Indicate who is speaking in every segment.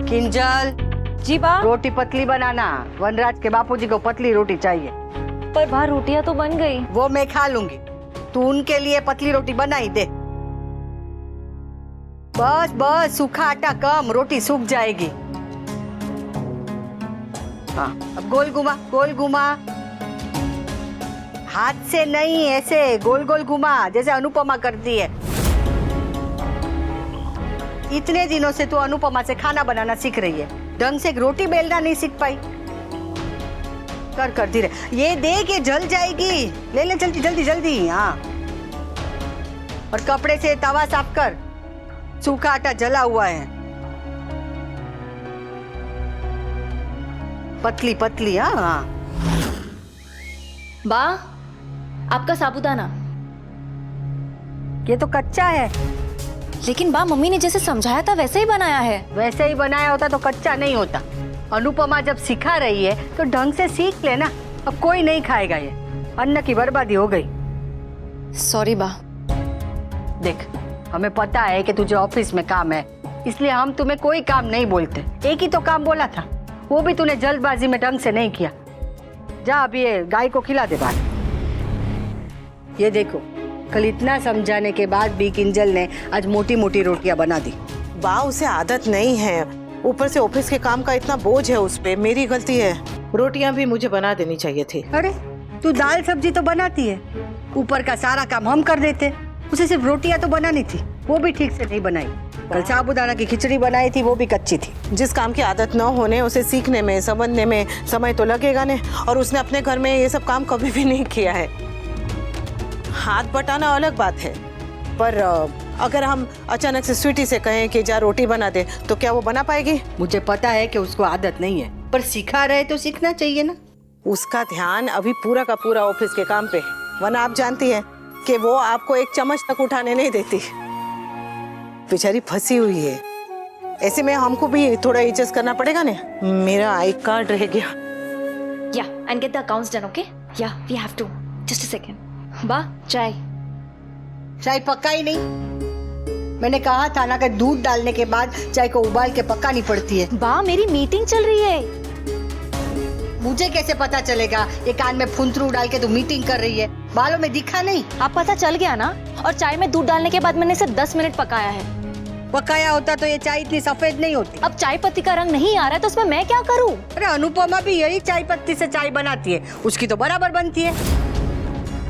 Speaker 1: किंजल,
Speaker 2: जी बा।
Speaker 1: रोटी पतली बनाना। वनराज के बापूजी को पतली रोटी चाहिए।
Speaker 2: पर बा रोटियां तो बन गई।
Speaker 1: वो मैं खा लूंगी, तू उनके लिए पतली रोटी बनाई दे। बस बस, सूखा आटा कम, रोटी सूख जाएगी। हाँ, अब गोल घुमा, गोल घुमा। हाथ से नहीं, ऐसे गोल गोल घुमा, जैसे अनुपमा करती है। इतने दिनों से तू अनुपमा से खाना बनाना सीख रही है, ढंग से एक रोटी बेलना नहीं सीख पाई। कर कर धीरे, ये देख ये जल जाएगी। ले ले जल्दी जल्दी जल्दी। हाँ, और कपड़े से तवा साफ कर, सूखा आटा जला हुआ है। पतली पतली। हाँ हाँ।
Speaker 2: बा, आपका साबूदाना।
Speaker 1: ये तो कच्चा है।
Speaker 2: लेकिन बा, मम्मी ने जैसे समझाया था वैसे ही बनाया है।
Speaker 1: वैसे ही बनाया होता तो कच्चा नहीं होता। अनुपमा जब सिखा रही है तो ढंग से सीख लेना। अब कोई नहीं खाएगा, ये अन्न की बर्बादी हो गई।
Speaker 2: सॉरी बा।
Speaker 1: देख, हमें पता है कि तुझे ऑफिस में काम है, इसलिए हम तुम्हें कोई काम नहीं बोलते। एक ही तो काम बोला था, वो भी तूने जल्दबाजी में ढंग से नहीं किया। जा अब ये गाय को खिला दे बाहर। ये देखो, कल इतना समझाने के बाद भी किंजल ने आज मोटी मोटी रोटियां बना दी।
Speaker 3: बा, उसे आदत नहीं है, ऊपर से ऑफिस के काम का इतना बोझ है उस पे। मेरी गलती है, रोटियां भी मुझे बना देनी चाहिए थी।
Speaker 1: अरे, तू दाल सब्जी तो बनाती है, ऊपर का सारा काम हम कर देते। उसे सिर्फ रोटियां तो बनानी थी, वो भी ठीक से नहीं बनाई। कल साबूदाना की खिचड़ी बनाई थी, वो भी कच्ची थी।
Speaker 3: जिस काम की आदत न होने, उसे सीखने में समझने में समय तो लगेगा ने। और उसने अपने घर में ये सब काम कभी भी नहीं किया है। हाथ बटाना अलग बात है, पर अगर हम अचानक से स्वीटी से कहें कि जा रोटी बना दे, तो क्या वो बना पाएगी?
Speaker 1: मुझे पता है कि उसको आदत नहीं है, पर सिखा रहे तो सीखना चाहिए ना।
Speaker 3: उसका ध्यान अभी पूरा का पूरा ऑफिस के काम पे, वरना आप जानती हैं कि वो आपको एक चम्मच तक उठाने नहीं देती। बेचारी फंसी हुई है, ऐसे में हमको भी थोड़ा एडजस्ट करना पड़ेगा ना। मेरा आई कार्ड रह गया।
Speaker 2: Yeah, and get the accounts done, okay? Yeah, we have to. Just a second. बा, चाय।
Speaker 1: चाय पक्का ही नहीं। मैंने कहा था ना कि दूध डालने के बाद चाय को उबाल के पकानी पड़ती है।
Speaker 2: बा, मेरी मीटिंग चल रही है।
Speaker 1: मुझे कैसे पता चलेगा? ये कान में फुंतरू डाल के तू मीटिंग कर रही है, बालों में दिखा नहीं।
Speaker 2: आप पता चल गया ना? और चाय में दूध डालने के बाद मैंने इसे 10 मिनट पकाया है।
Speaker 1: पकाया होता तो ये चाय इतनी सफेद नहीं होती।
Speaker 2: अब चाय पत्ती का रंग नहीं आ रहा है तो उसमें मैं क्या करूं?
Speaker 1: अरे, अनुपमा भी यही चाय पत्ती से चाय बनाती है, उसकी तो बराबर बनती है।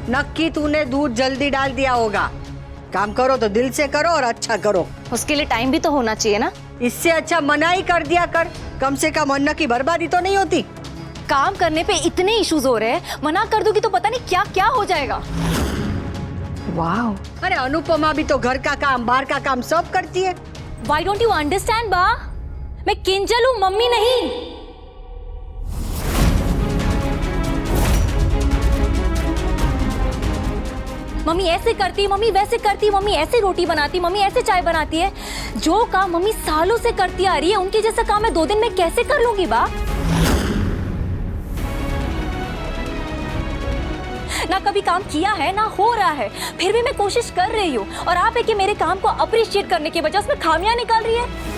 Speaker 1: नक्की तूने दूध जल्दी डाल दिया होगा। काम करो तो दिल से करो और अच्छा करो।
Speaker 2: उसके लिए टाइम भी तो होना चाहिए ना।
Speaker 1: इससे अच्छा मना ही कर दिया कर, कम से कम अन्न की बर्बादी तो नहीं होती।
Speaker 2: काम करने पे इतने इश्यूज हो रहे हैं, मना कर दूंगी तो पता नहीं क्या क्या हो जाएगा।
Speaker 1: वाह, अरे अनुपमा भी तो घर का काम, बाहर का काम सब करती है।
Speaker 2: Why don't you understand बा? मैं किंजल हूँ, मम्मी नहीं। मम्मी ऐसे करती, मम्मी वैसे करती, मम्मी ऐसे रोटी बनाती, मम्मी ऐसे चाय बनाती है। जो काम मम्मी सालों से करती आ रही है, उनके जैसा काम मैं 2 दिन में कैसे कर लूंगी बा? ना कभी काम किया है ना हो रहा है, फिर भी मैं कोशिश कर रही हूँ। और आप है कि मेरे काम को अप्रिशिएट करने की बजाय उसमें खामियां निकाल रही है।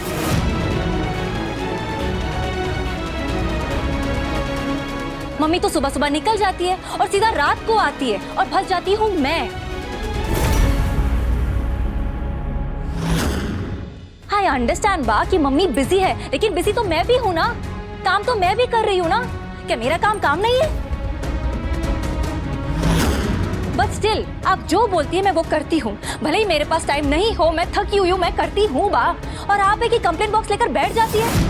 Speaker 2: मम्मी तो सुबह सुबह निकल जाती है और सीधा रात को आती है और फंस जाती हूँ मैं। आई अंडरस्टैंड बा कि मम्मी बिजी है, लेकिन बिजी तो मैं भी हूँ ना। काम तो मैं भी कर रही हूँ ना। क्या मेरा काम काम नहीं है? बट स्टिल आप जो बोलती है मैं वो करती हूँ। भले ही मेरे पास टाइम नहीं हो, मैं थकी हुई हूँ, मैं करती हूँ बा। और आप है कि कंप्लेंट बॉक्स लेकर बैठ जाती है।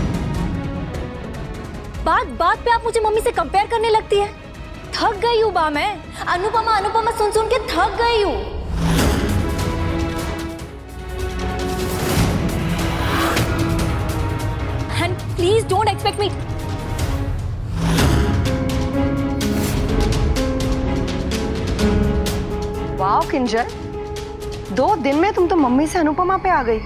Speaker 2: बात बात पे आप मुझे मम्मी से कंपेयर करने लगती है। थक गई हूँ बा मैं। अनुपमा अनुपमा सुन सुन के थक गई हूँ। And please don't expect me.
Speaker 4: वाह किंजल, 2 दिन में तुम तो मम्मी से अनुपमा पे आ गई।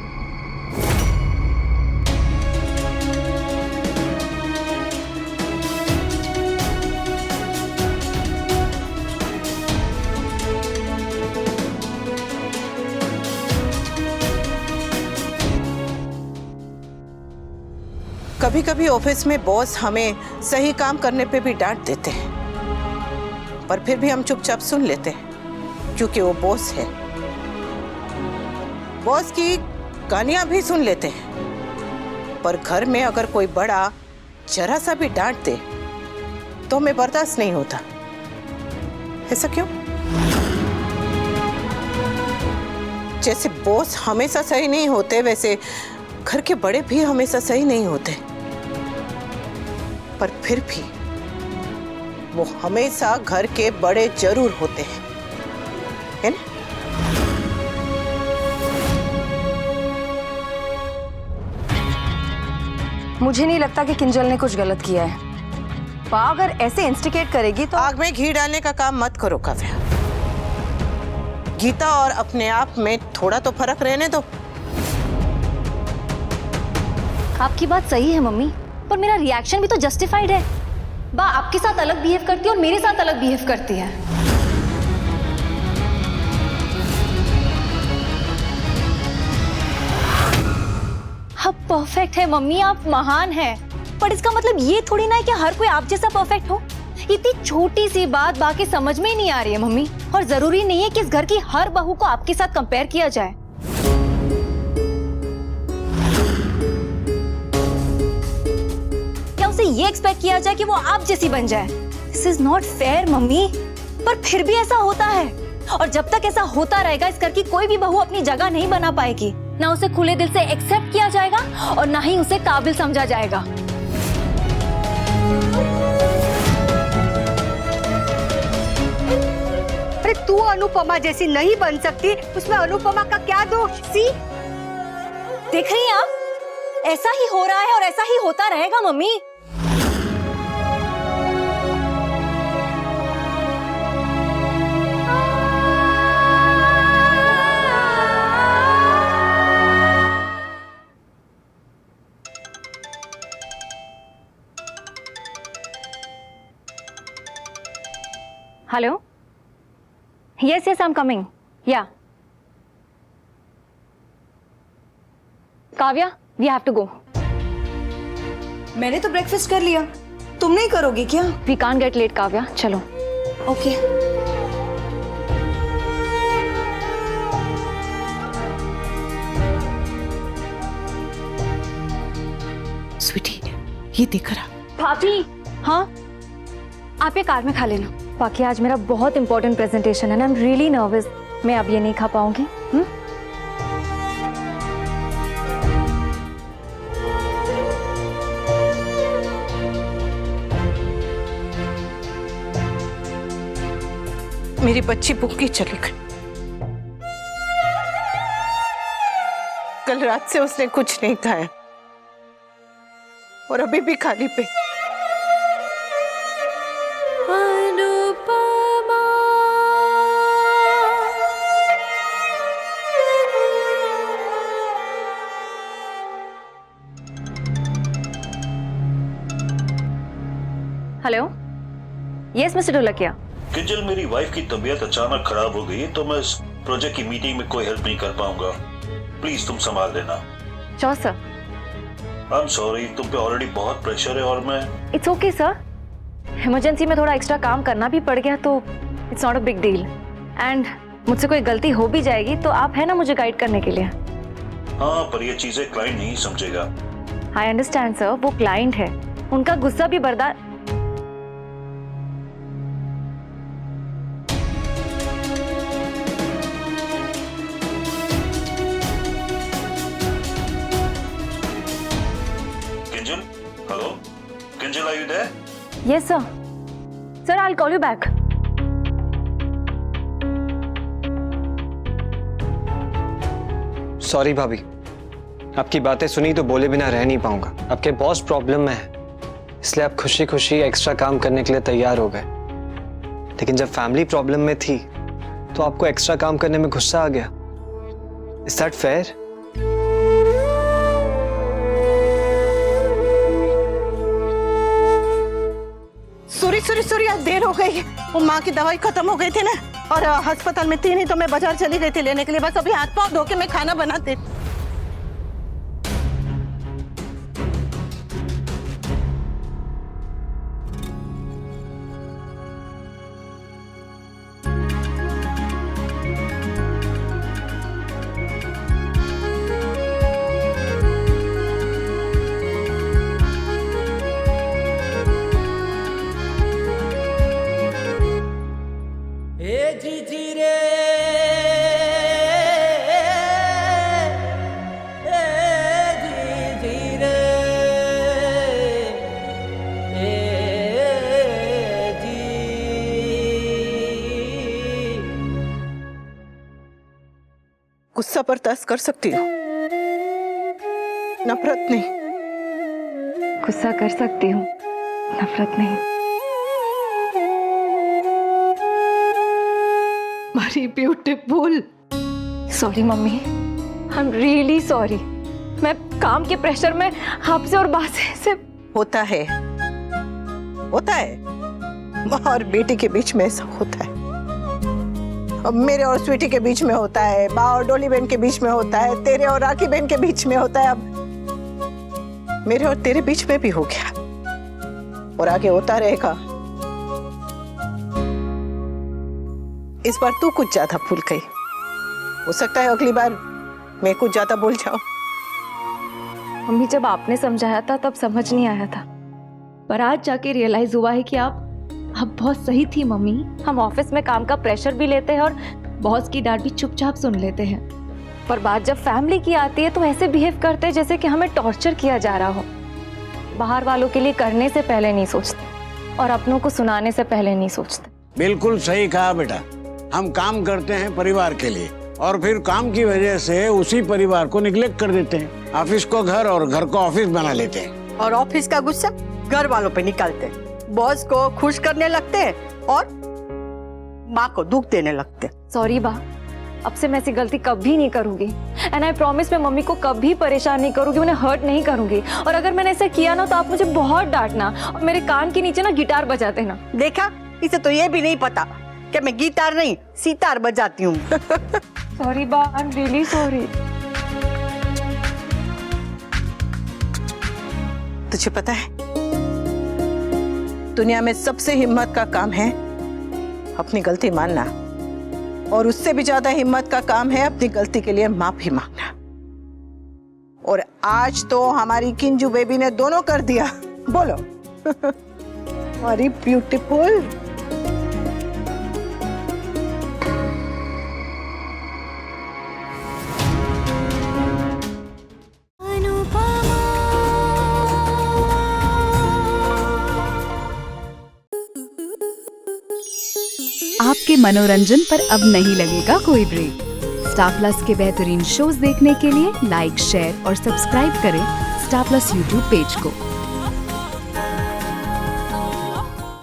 Speaker 3: कभी कभी ऑफिस में बॉस हमें सही काम करने पे भी डांट देते हैं, पर फिर भी हम चुपचाप सुन लेते हैं क्योंकि वो बॉस है। बॉस की गालियां भी सुन लेते हैं, पर घर में अगर कोई बड़ा जरा सा भी डांट दे तो हमें बर्दाश्त नहीं होता। ऐसा क्यों? जैसे बॉस हमेशा सही नहीं होते, वैसे घर के बड़े भी हमेशा सही नहीं होते, पर फिर भी वो हमेशा घर के बड़े जरूर होते हैं, है ना?
Speaker 4: मुझे नहीं लगता कि किंजल ने कुछ गलत किया है। माँ अगर ऐसे इंस्टिगेट करेगी तो
Speaker 3: आग में घी डालने का काम मत करो काव्या। गीता और अपने आप में थोड़ा तो फर्क रहने दो।
Speaker 2: आपकी बात सही है मम्मी, पर मेरा रिएक्शन भी तो जस्टिफाइड है। बा आपके साथ अलग बिहेव करती है और मेरे साथ अलग बिहेव करती है। आप परफेक्ट है मम्मी, आप महान हैं, पर इसका मतलब ये थोड़ी ना है कि हर कोई आप जैसा परफेक्ट हो। इतनी छोटी सी बात बाकी समझ में ही नहीं आ रही है मम्मी, और जरूरी नहीं है कि इस घर की हर बहू को आपके साथ कंपेयर किया जाए। क्या उसे ये एक्सपेक्ट किया जाए कि वो आप जैसी बन जाए? This is not fair mummy, पर फिर भी ऐसा होता है, और जब तक ऐसा होता रहेगा इस घर की कोई भी बहू अपनी जगह नहीं बना पाएगी। ना उसे खुले दिल से एक्सेप्ट किया जाएगा और ना ही उसे काबिल समझा जाएगा।
Speaker 1: अरे तू अनुपमा जैसी नहीं बन सकती, उसमें अनुपमा का क्या दोष?
Speaker 2: सी देख रही हैं आप, ऐसा ही हो रहा है और ऐसा ही होता रहेगा mummy. Hello, yes yes I am coming, yeah Kavya we have to go.
Speaker 4: मैंने तो ब्रेकफास्ट कर लिया, तुम नहीं करोगी क्या?
Speaker 2: We can't get late Kavya, चलो।
Speaker 4: ओके।
Speaker 3: स्वीटी, ये देख रहा।
Speaker 2: भाभी, हाँ आप ये कार में खा लेना। बाकी आज मेरा बहुत इंपॉर्टेंट प्रेजेंटेशन है ना, आई एम रियली नर्वस, मैं अब ये नहीं खा पाऊंगी।
Speaker 3: मेरी बच्ची भूखी चली गई। कल रात से उसने कुछ नहीं खाया और अभी भी खाली पे।
Speaker 2: Hello, yes mister Dholakia.
Speaker 5: Kinjal, मेरी वाइफ की तबीयत अचानक खराब हो गई है, तो मैं इस प्रोजेक्ट की मीटिंग में कोई हेल्प नहीं कर पाऊंगा। प्लीज तुम संभाल लेना।
Speaker 2: Sure sir.
Speaker 5: I am sorry, तुम पे ऑलरेडी बहुत प्रेशर है और मैं।
Speaker 2: इट्स ओके सर, इमरजेंसी में थोड़ा एक्स्ट्रा काम करना भी पड़ गया तो it's not a big deal, and मुझसे कोई गलती हो भी जाएगी तो आप है ना मुझे गाइड करने के लिए।
Speaker 5: हाँ, पर ये चीजें क्लाइंट नहीं समझेगा।
Speaker 2: आई अंडरस्टैंड सर, वो क्लाइंट है, उनका गुस्सा भी बर्दाश्त।
Speaker 5: Kinjal, hello Kinjal, are you there?
Speaker 2: Yes sir, sir I will call you back.
Speaker 6: Sorry भाभी, आपकी बातें सुनी तो बोले बिना रह नहीं पाऊंगा। आपके बॉस प्रॉब्लम में है, इसलिए आप खुशी खुशी एक्स्ट्रा काम करने के लिए तैयार हो गए, लेकिन जब फैमिली प्रॉब्लम में थी तो आपको एक्स्ट्रा काम करने में गुस्सा आ गया। Is that fair?
Speaker 3: सूरी आज देर हो गई। वो माँ की दवाई खत्म हो गई थी ना, और अस्पताल में थी नहीं तो मैं बाजार चली गई थी लेने के लिए। बस अभी हाथ पाँव धो के मैं खाना बनाते। गुस्सा बर्दाश्त कर सकती हूँ, नफरत नहीं।
Speaker 4: गुस्सा कर सकती हूँ, नफरत नहीं।
Speaker 1: मारी beautiful.
Speaker 2: Sorry mummy, I am really sorry. मैं काम के प्रेशर में आपसे और बासे से
Speaker 3: होता है, होता है, माँ और बेटी के बीच में ऐसा होता है। अब मेरे और स्वीटी के बीच में होता है, माँ और डोली बहन के बीच में होता है, तेरे और राखी बहन के बीच में होता है, अब मेरे और तेरे बीच में भी हो गया और आगे होता रहेगा। इस बार तू कुछ ज्यादा भूल गई, हो सकता है अगली बार मैं कुछ ज्यादा भूल जाऊं।
Speaker 2: मम्मी, जब आपने समझाया था तब समझ नहीं आया था, पर आज जाके रियलाइज हुआ है कि आप बहुत सही थी मम्मी। हम ऑफिस में काम का प्रेशर भी लेते हैं और बॉस की डांट भी चुपचाप सुन लेते हैं, पर बात जब फैमिली की आती है तो ऐसे बिहेव करते हैं जैसे कि हमें टॉर्चर किया जा रहा हो। बाहर वालों के लिए करने से पहले नहीं सोचते और अपनों को सुनाने से पहले नहीं सोचते।
Speaker 7: बिल्कुल सही कहा बेटा। हम काम करते हैं परिवार के लिए और फिर काम की वजह से उसी परिवार को निग्लेक्ट कर देते हैं। ऑफिस को घर और घर को ऑफिस बना लेते हैं
Speaker 1: और ऑफिस का गुस्सा घर वालों पे निकालते हैं, बॉस को खुश करने लगते हैं और माँ को दुख देने लगते हैं।
Speaker 2: सॉरी बा, अब से मैं ऐसी गलती कभी नहीं करूंगी एंड आई प्रॉमिस मैं मम्मी को कभी परेशान नहीं करूंगी, उन्हें हर्ट नहीं करूंगी। और अगर मैंने ऐसा किया ना तो आप मुझे बहुत डांटना और मेरे कान के नीचे ना गिटार बजा देना।
Speaker 1: देखा, इसे तो ये भी नहीं पता कि मैं गिटार नहीं सितार बजाती हूँ।
Speaker 2: सॉरी बा, आई एम रियली सॉरी।
Speaker 3: तुझे पता है दुनिया में सबसे हिम्मत का काम है अपनी गलती मानना, और उससे भी ज्यादा हिम्मत का काम है अपनी गलती के लिए माफी मांगना। और आज तो हमारी किंजू बेबी ने दोनों कर दिया। बोलो हमारी ब्यूटीफुल।
Speaker 8: आपके मनोरंजन पर अब नहीं लगेगा कोई ब्रेक। स्टार प्लस के बेहतरीन शोज देखने के लिए लाइक, शेयर और सब्सक्राइब करें स्टार प्लस यूट्यूब पेज को।